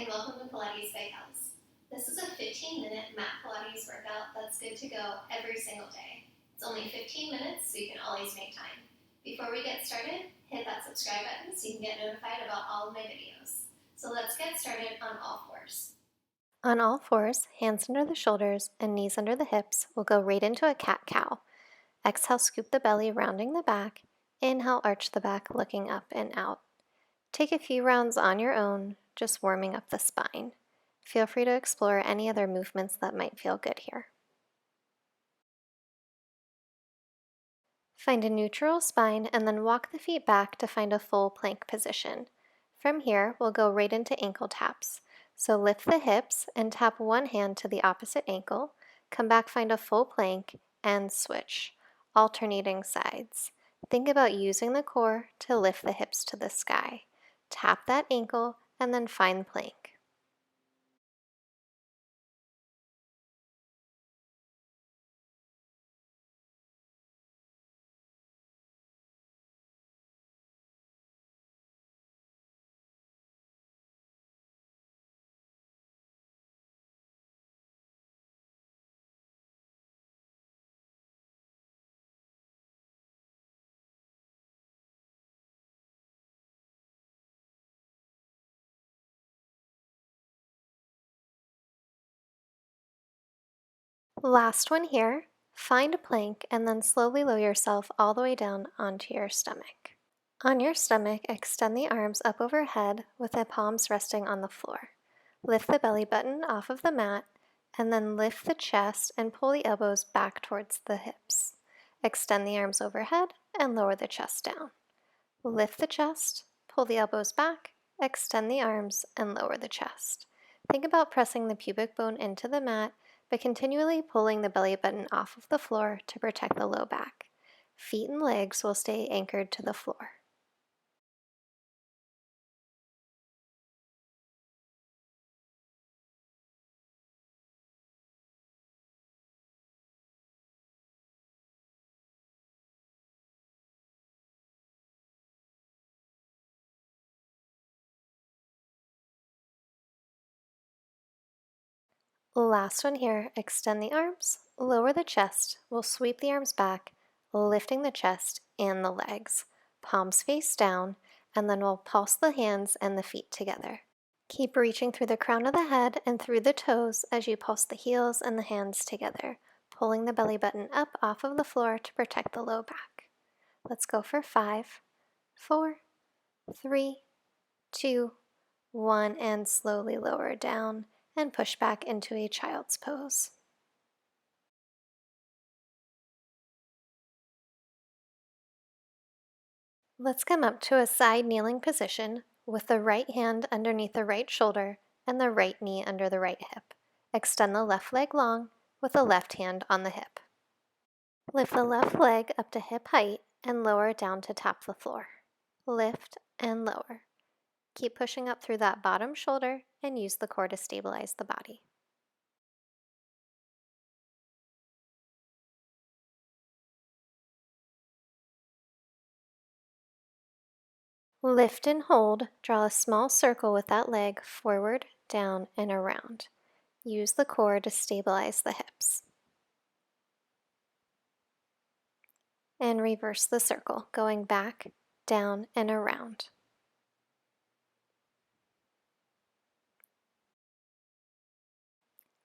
and welcome to Pilates by Kels. This is a 15-minute mat Pilates workout that's good to go every single day. It's only 15 minutes, so you can always make time. Before we get started, hit that subscribe button so you can get notified about all of my videos. So let's get started on all fours. On all fours, hands under the shoulders and knees under the hips, we'll go right into a cat-cow. Exhale, scoop the belly, rounding the back. Inhale, arch the back, looking up and out. Take a few rounds on your own, just warming up the spine. Feel free to explore any other movements that might feel good here. Find a neutral spine and then walk the feet back to find a full plank position. From here, we'll go right into ankle taps. So lift the hips and tap one hand to the opposite ankle, come back, find a full plank, and switch, alternating sides. Think about using the core to lift the hips to the sky. Tap that ankle and then find plank. Last one here. Find a plank and then slowly lower yourself all the way down onto your stomach. On your stomach, extend the arms up overhead with the palms resting on the floor. Lift the belly button off of the mat and then lift the chest and pull the elbows back towards the hips. Extend the arms overhead and lower the chest down. Lift the chest, pull the elbows back, extend the arms, and lower the chest. Think about pressing the pubic bone into the mat, but continually pulling the belly button off of the floor to protect the low back. Feet and legs will stay anchored to the floor. Last one here, extend the arms, lower the chest, we'll sweep the arms back, lifting the chest and the legs. Palms face down, and then we'll pulse the hands and the feet together. Keep reaching through the crown of the head and through the toes as you pulse the heels and the hands together, pulling the belly button up off of the floor to protect the low back. Let's go for 5, 4, 3, 2, 1, and slowly lower down and push back into a child's pose. Let's come up to a side kneeling position with the right hand underneath the right shoulder and the right knee under the right hip. Extend the left leg long with the left hand on the hip. Lift the left leg up to hip height and lower it down to tap the floor. Lift and lower. Keep pushing up through that bottom shoulder and use the core to stabilize the body. Lift and hold. Draw a small circle with that leg forward, down, and around. Use the core to stabilize the hips. And reverse the circle, going back, down, and around.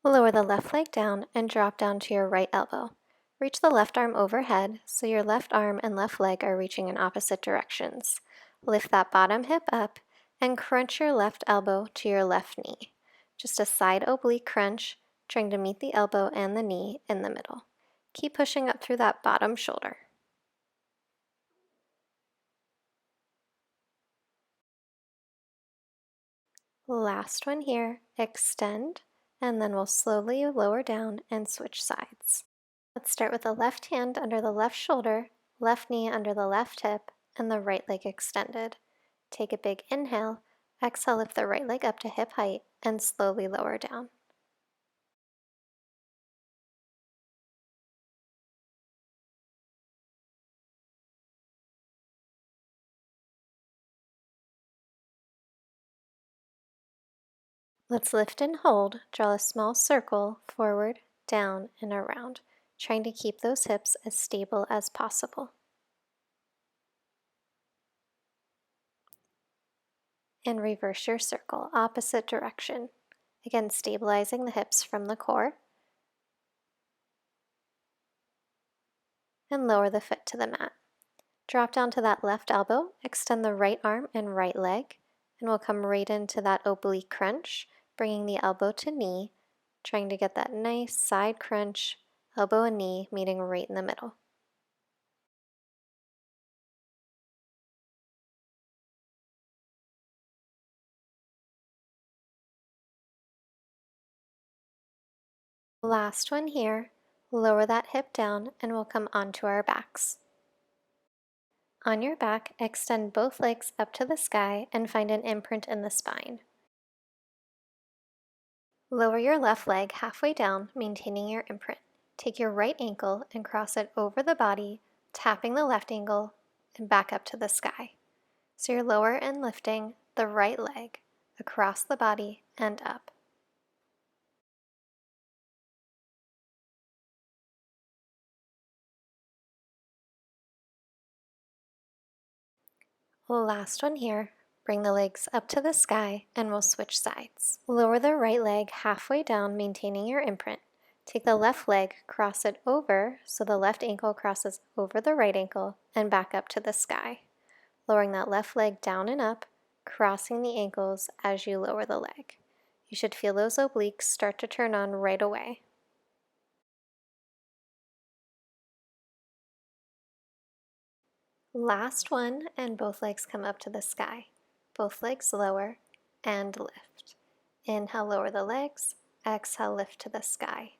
Lower the left leg down and drop down to your right elbow. Reach the left arm overhead so your left arm and left leg are reaching in opposite directions. Lift that bottom hip up and crunch your left elbow to your left knee. Just a side oblique crunch, trying to meet the elbow and the knee in the middle. Keep pushing up through that bottom shoulder. Last one here, extend, and then we'll slowly lower down and switch sides. Let's start with the left hand under the left shoulder, left knee under the left hip, and the right leg extended. Take a big inhale, exhale, lift the right leg up to hip height, and slowly lower down. Let's lift and hold. Draw a small circle forward, down, and around, trying to keep those hips as stable as possible. And reverse your circle, opposite direction. Again, stabilizing the hips from the core. And lower the foot to the mat. Drop down to that left elbow, extend the right arm and right leg, and we'll come right into that oblique crunch, bringing the elbow to knee, trying to get that nice side crunch, elbow and knee meeting right in the middle. Last one here, lower that hip down and we'll come onto our backs. On your back, extend both legs up to the sky and find an imprint in the spine. Lower your left leg halfway down, maintaining your imprint. Take your right ankle and cross it over the body, tapping the left ankle and back up to the sky. So you're lower and lifting the right leg across the body and up. Last one here. Bring the legs up to the sky and we'll switch sides. Lower the right leg halfway down, maintaining your imprint. Take the left leg, cross it over so the left ankle crosses over the right ankle and back up to the sky. Lowering that left leg down and up, crossing the ankles as you lower the leg. You should feel those obliques start to turn on right away. Last one, and both legs come up to the sky. Both legs lower and lift. Inhale, lower the legs. Exhale, lift to the sky.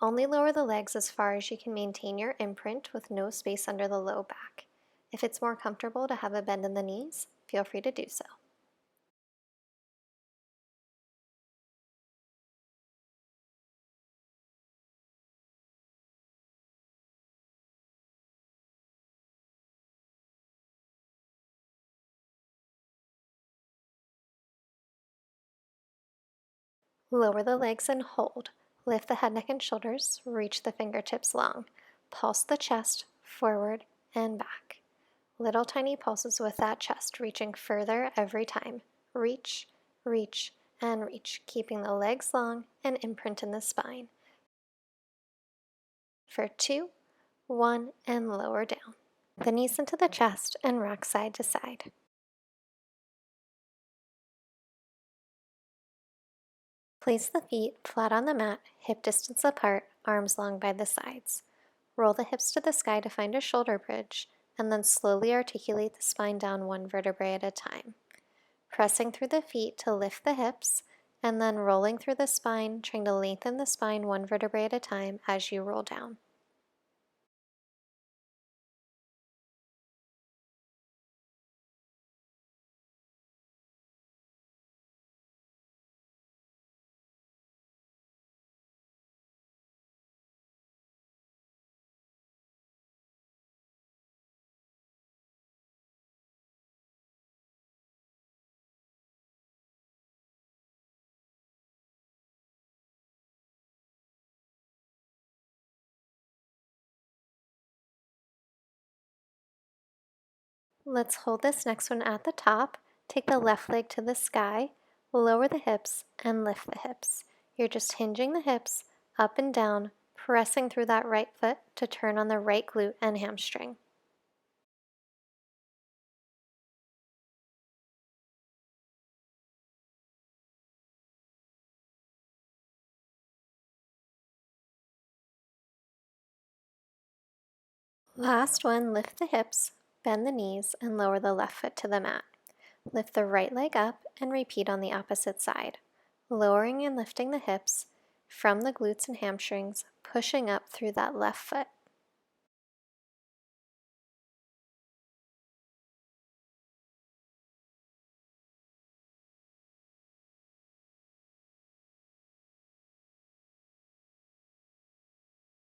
Only lower the legs as far as you can maintain your imprint with no space under the low back. If it's more comfortable to have a bend in the knees, feel free to do so. Lower the legs and hold. Lift the head, neck, and shoulders. Reach the fingertips long. Pulse the chest forward and back. Little tiny pulses with that chest, reaching further every time. Reach, reach, and reach, keeping the legs long and imprint in the spine. For 2, 1, and lower down. The knees into the chest and rock side to side. Place the feet flat on the mat, hip distance apart, arms long by the sides. Roll the hips to the sky to find a shoulder bridge, and then slowly articulate the spine down one vertebrae at a time. Pressing through the feet to lift the hips, and then rolling through the spine, trying to lengthen the spine one vertebrae at a time as you roll down. Let's hold this next one at the top. Take the left leg to the sky, lower the hips, and lift the hips. You're just hinging the hips up and down, pressing through that right foot to turn on the right glute and hamstring. Last one, lift the hips, bend the knees, and lower the left foot to the mat. Lift the right leg up and repeat on the opposite side, lowering and lifting the hips from the glutes and hamstrings, pushing up through that left foot.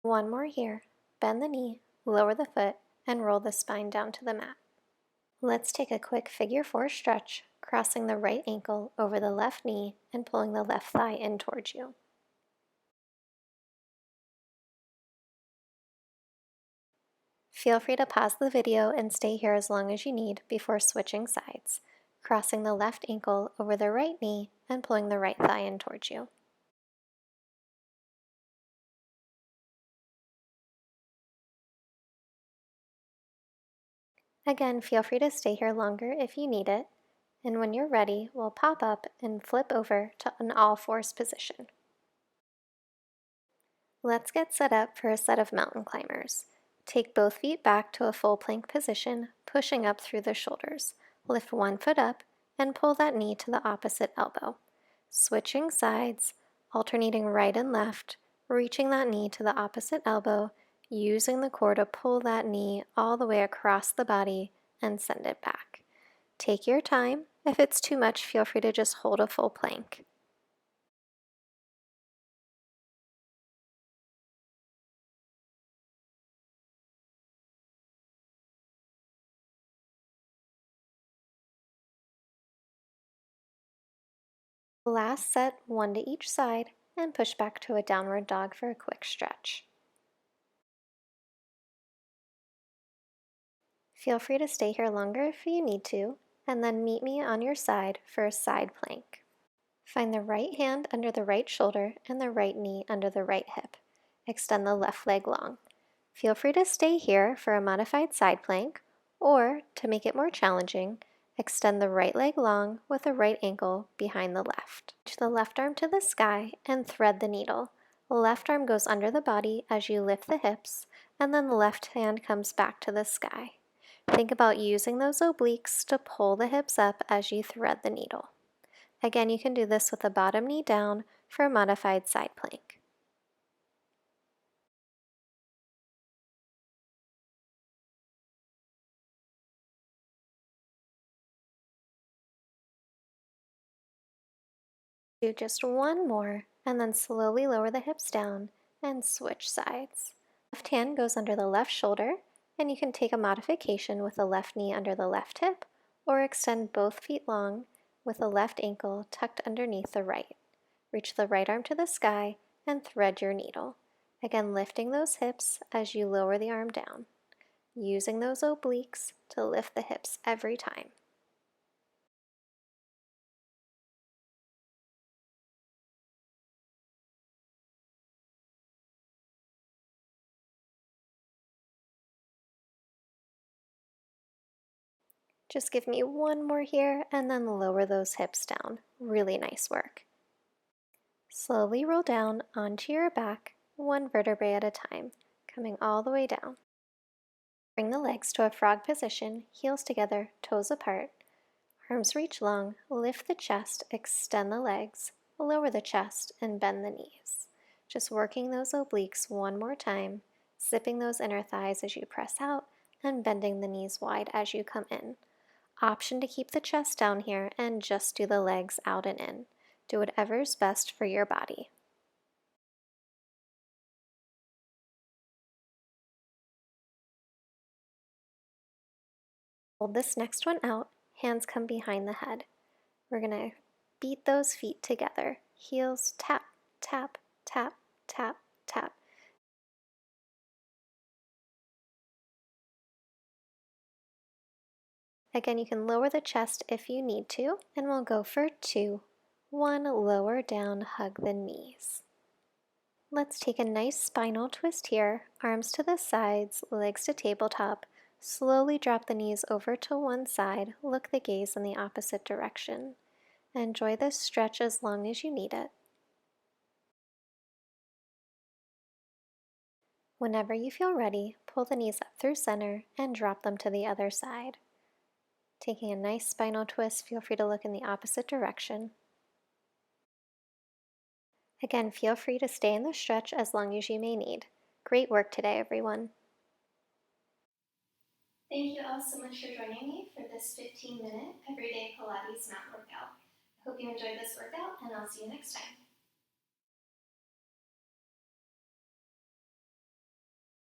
One more here. Bend the knee, lower the foot, and roll the spine down to the mat. Let's take a quick figure 4 stretch, crossing the right ankle over the left knee and pulling the left thigh in towards you. Feel free to pause the video and stay here as long as you need before switching sides, crossing the left ankle over the right knee and pulling the right thigh in towards you. Again, feel free to stay here longer if you need it, and when you're ready, we'll pop up and flip over to an all-fours position. Let's get set up for a set of mountain climbers. Take both feet back to a full plank position, pushing up through the shoulders. Lift one foot up and pull that knee to the opposite elbow. Switching sides, alternating right and left, reaching that knee to the opposite elbow, using the core to pull that knee all the way across the body and send it back. Take your time. If it's too much, feel free to just hold a full plank. Last set, one to each side, and push back to a downward dog for a quick stretch. Feel free to stay here longer if you need to, and then meet me on your side for a side plank. Find the right hand under the right shoulder and the right knee under the right hip. Extend the left leg long. Feel free to stay here for a modified side plank, or, to make it more challenging, extend the right leg long with the right ankle behind the left. Reach the left arm to the sky and thread the needle. The left arm goes under the body as you lift the hips, and then the left hand comes back to the sky. Think about using those obliques to pull the hips up as you thread the needle. Again, you can do this with the bottom knee down for a modified side plank. Do just one more, and then slowly lower the hips down and switch sides. Left hand goes under the left shoulder, and you can take a modification with the left knee under the left hip, or extend both feet long with the left ankle tucked underneath the right. Reach the right arm to the sky and thread your needle. Again, lifting those hips as you lower the arm down, using those obliques to lift the hips every time. Just give me one more here and then lower those hips down. Really nice work. Slowly roll down onto your back, one vertebrae at a time, coming all the way down. Bring the legs to a frog position, heels together, toes apart. Arms reach long, lift the chest, extend the legs, lower the chest, and bend the knees. Just working those obliques one more time, zipping those inner thighs as you press out, and bending the knees wide as you come in. Option to keep the chest down here and just do the legs out and in. Do whatever's best for your body. Hold this next one out, hands come behind the head. We're going to beat those feet together. Heels tap, tap, tap, tap, tap. Again, you can lower the chest if you need to, and we'll go for 2. 1, lower down, hug the knees. Let's take a nice spinal twist here, arms to the sides, legs to tabletop. Slowly drop the knees over to one side, look the gaze in the opposite direction. Enjoy this stretch as long as you need it. Whenever you feel ready, pull the knees up through center and drop them to the other side. Taking a nice spinal twist, feel free to look in the opposite direction. Again, feel free to stay in the stretch as long as you may need. Great work today, everyone. Thank you all so much for joining me for this 15-minute Everyday Pilates mat workout. I hope you enjoyed this workout, and I'll see you next time.